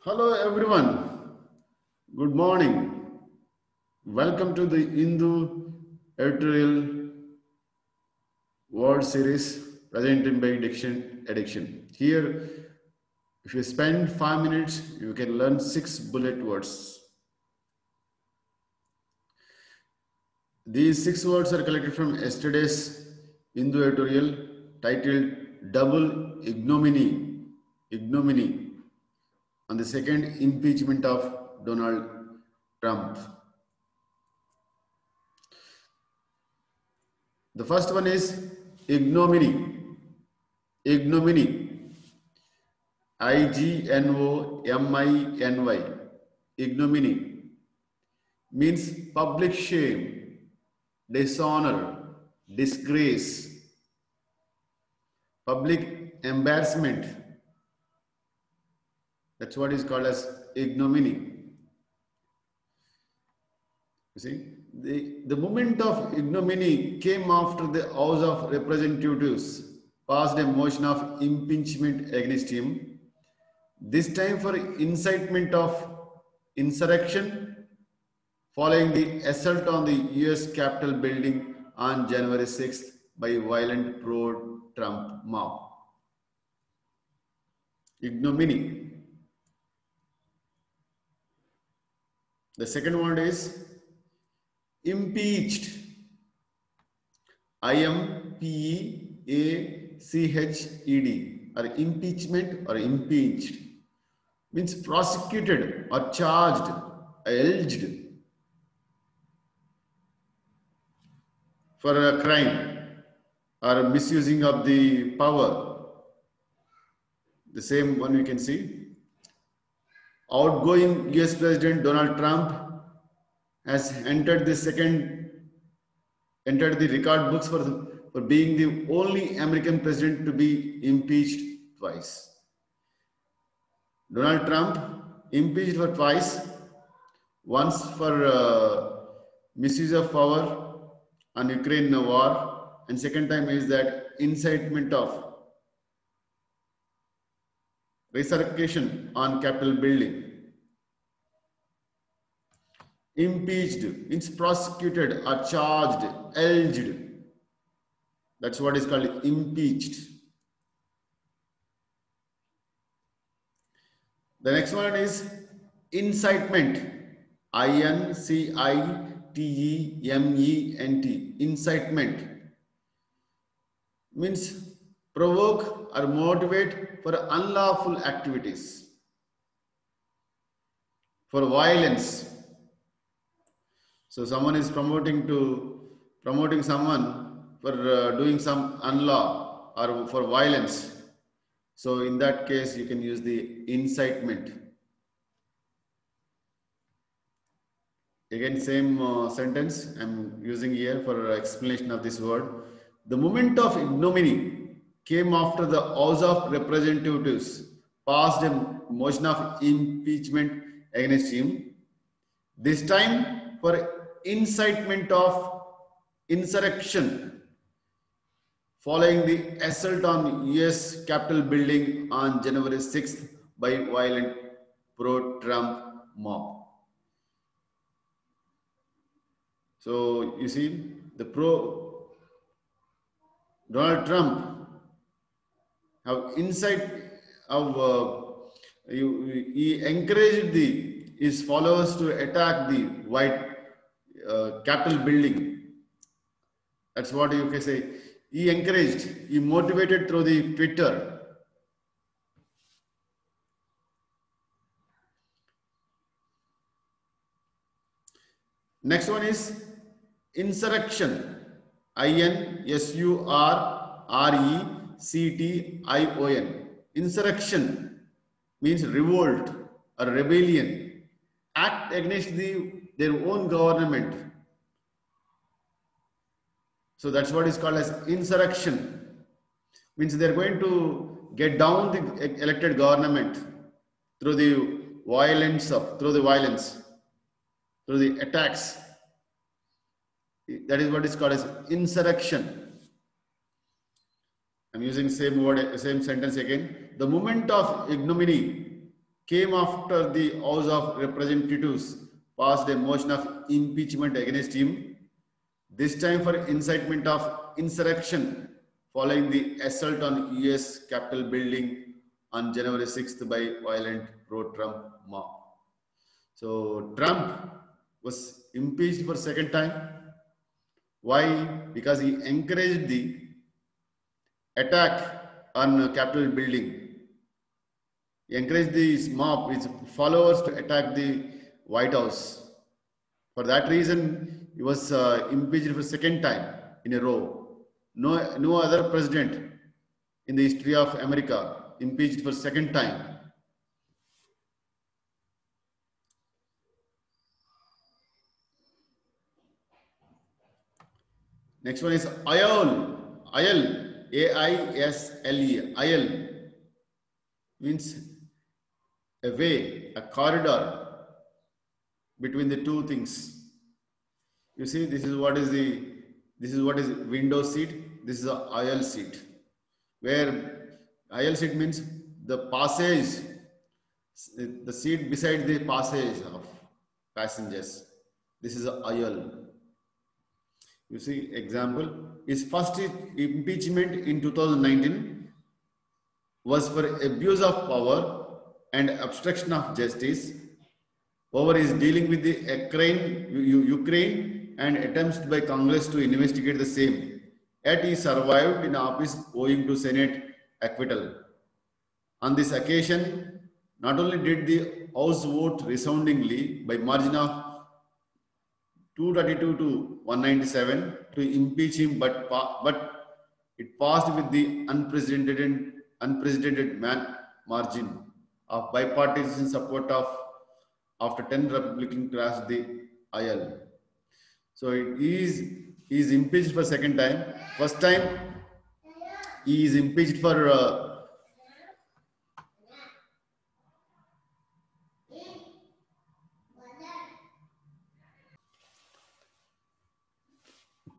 Hello everyone. Good morning. Welcome to the Hindu editorial word series presented by Diction Addiction. Here, if you spend 5 minutes, you can learn 6 bullet words. These 6 words are collected from yesterday's Hindu editorial titled Double Ignominy. Ignominy on the second impeachment of Donald Trump. The first one is ignominy. Ignominy. I-G-N-O-M-I-N-Y. Ignominy means public shame, dishonor, disgrace, public embarrassment. That's what is called as ignominy. You see, the moment of ignominy came after the House of Representatives passed a motion of impeachment against him, this time for incitement of insurrection following the assault on the US Capitol building on January 6th by violent pro-Trump mob. Ignominy. The second word is impeached. I-M-P-E-A-C-H-E-D or impeachment or impeached means prosecuted or charged, alleged for a crime or misusing of the power. The same one we can see. Outgoing US President Donald Trump has entered the record books for being the only American president to be impeached twice. Donald Trump impeached for twice, once for misuse of power on Ukraine war, and second time is that incitement of resurrection on Capitol building. Impeached means prosecuted or charged, alleged. That's what is called impeached. The next one is incitement. I-N-C-I-T-E-M-E-N-T. Incitement means provoke or motivate for unlawful activities, for violence. So someone is promoting someone for doing some unlaw or for violence. So in that case, you can use the incitement. Again, same sentence I'm using here for explanation of this word. The moment of ignominy came after the House of Representatives passed a motion of impeachment against him. This time for incitement of insurrection following the assault on US Capitol building on January 6th by violent pro-Trump mob. So you see, the Donald Trump have he encouraged his followers to attack the White Capitol building. That's what you can say. He encouraged, he motivated through the Twitter. Next one is insurrection. I-N-S-U-R-R-E-C-T-I-O-N. Insurrection means revolt or rebellion. Act against their own government. So that's what is called as insurrection. Means they're going to get down the elected government through the violence, through the attacks. That is what is called as insurrection. I'm using same word, same sentence again. The moment of ignominy came after the House of Representatives passed a motion of impeachment against him, this time for incitement of insurrection following the assault on US Capitol building on January 6th by violent pro-Trump mob. So Trump was impeached for second time. Why? Because he encouraged the attack on Capitol building. He encouraged his mob, his followers to attack the White House. For that reason, he was impeached for second time in a row. No other president in the history of America impeached for second time. Next one is Aisle. Aisle, A-I-S-L-E. Aisle means a way, a corridor between the two things. You see, this is what is window seat. This is the aisle seat. Where aisle seat means the passage, the seat beside the passage of passengers. This is the aisle. You see, example, his first impeachment in 2019 was for abuse of power and obstruction of justice over his dealing with the Ukraine and attempts by Congress to investigate the same. Yet he survived in office owing to Senate acquittal. On this occasion, not only did the House vote resoundingly by margin of 232 to 197 to impeach him, but it passed with the unprecedented margin of bipartisan support of after 10 Republicans crossed the aisle. So he is impeached for second time. First time he is impeached for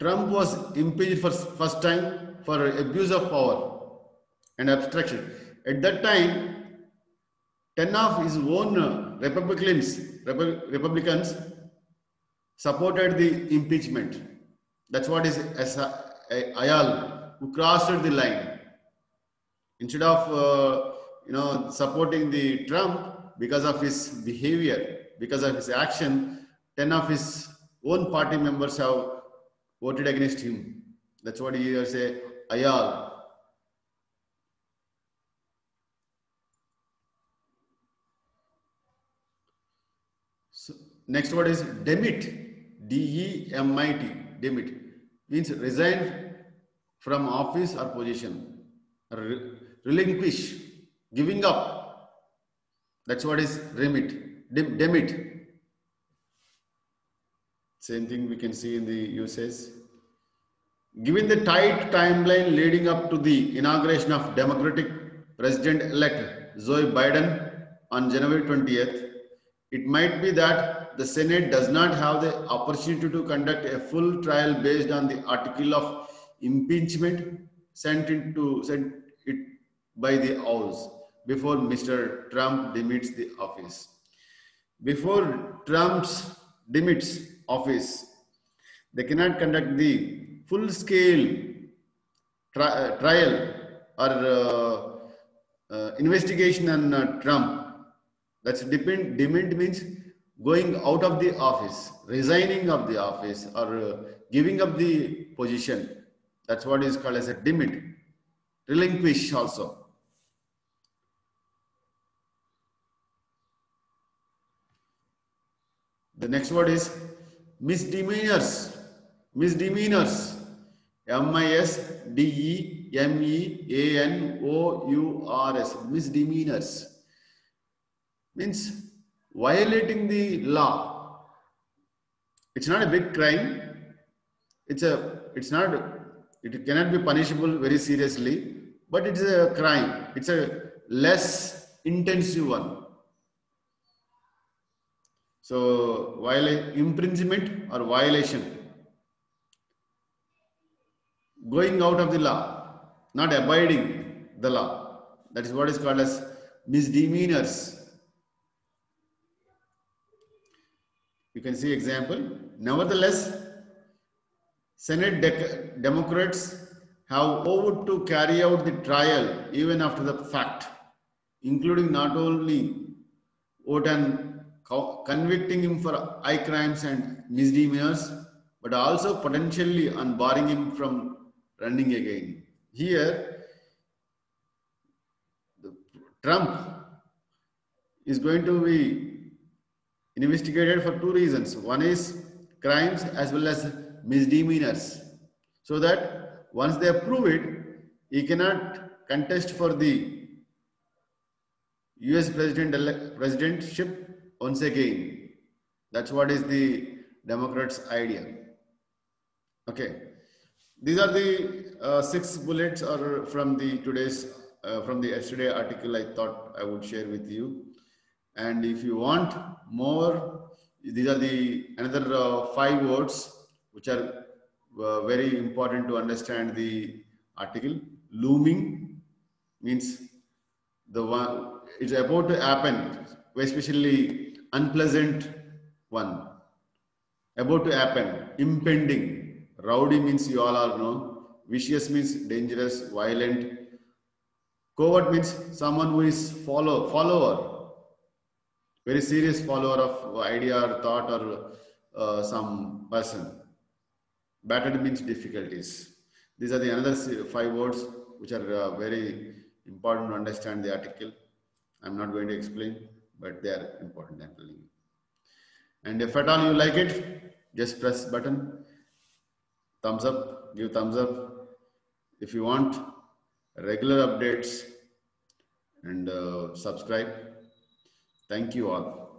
Trump was impeached for first time for abuse of power and obstruction. At that time, 10 of his own Republicans supported the impeachment. That's what is Aisle, who crossed the line. Instead of supporting the Trump because of his behavior, because of his action, 10 of his own party members have voted against him. That's what he say, Aisle. So, next word is demit, D-E-M-I-T, demit, means resign from office or position, relinquish, giving up. That's what is demit. Same thing we can see in the usage. Given the tight timeline leading up to the inauguration of Democratic President-elect Joe Biden on January 20th, it might be that the Senate does not have the opportunity to conduct a full trial based on the article of impeachment sent it by the House before Mr. Trump demits the office. Before Trump demits office, they cannot conduct the full-scale trial or investigation on Trump. That's demit means going out of the office, resigning of the office, or giving up the position. That's what is called as a demit. Relinquish also. The next word is misdemeanors. Misdemeanors. M-I-S-D-E-M-E-A-N-O-U-R-S. Misdemeanors means violating the law. It's not a big crime. It cannot be punishable very seriously, but it's a crime. It's a less intensive one. So, imprisonment or violation. Going out of the law, not abiding the law. That is what is called as misdemeanors. You can see example. Nevertheless, Senate Democrats have vowed to carry out the trial even after the fact, including not only vote and convicting him for high crimes and misdemeanors, but also potentially unbarring him from running again. Here, Trump is going to be investigated for two reasons. One is crimes as well as misdemeanors. So that once they approve it, he cannot contest for the US presidentship once again. That's what is the Democrats' idea. Okay. These are the 6 bullets or from the from the yesterday article I thought I would share with you. And if you want more, these are the another 5 words which are very important to understand the article. Looming means the one it's about to happen, especially unpleasant one. About to happen, impending. Rowdy means you all know. Vicious means dangerous, violent. Covert means someone who is follower, very serious follower of idea or thought or some person. Battered means difficulties. These are the another 5 words which are very important to understand the article. I'm not going to explain, but they are important, I'm telling you. And if at all you like it, just press button, thumbs up, give thumbs up. If you want regular updates and subscribe. Thank you all.